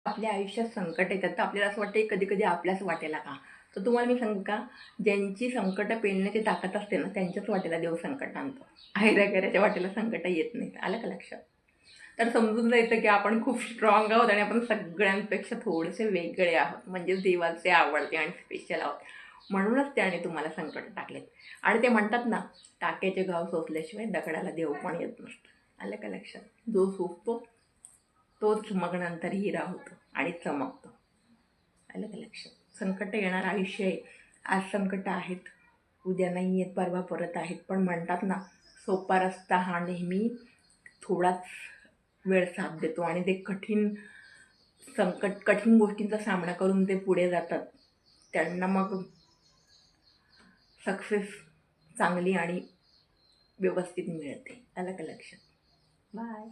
आपल्या आयुष्यात संकट येतात तर आपल्याला असं वाटतं कधी कधी आपल्याच वाटेला का. तर तुम्हाला मी सांगू का, ज्यांची संकट पेलण्याची ताकद असते ना त्यांच्याच वाटेला देव संकट आणतो. गैराच्या वाटेला संकट येत नाही. आलं का लक्षात? तर समजून जायचं की आपण खूप स्ट्रॉंग आहोत आणि आपण सगळ्यांपेक्षा थोडेसे वेगळे आहोत, म्हणजे देवाचे आवडते आणि स्पेशल आहोत. म्हणूनच त्याने तुम्हाला संकट टाकलेत. आणि ते म्हणतात ना, टाक्याचे घाव सोसल्याशिवाय दगडाला देव पण येत नसतं. आलं का लक्षात? जो सोसतो तोच मग नंतर हिरा होतो आणि चमकतो. आलं का लक्षात? संकट येणार आयुष्य आहे. आज संकट आहेत, उद्या नाही आहेत, परवा परत आहेत. पण म्हणतात ना, सोपा रस्ता हा नेहमी थोडाच वेळ साथ देतो आणि ते कठीण गोष्टींचा सामना करून ते पुढे जातात, त्यांना मग सक्सेस चांगली आणि व्यवस्थित मिळते. आलं का लक्षात? बाय.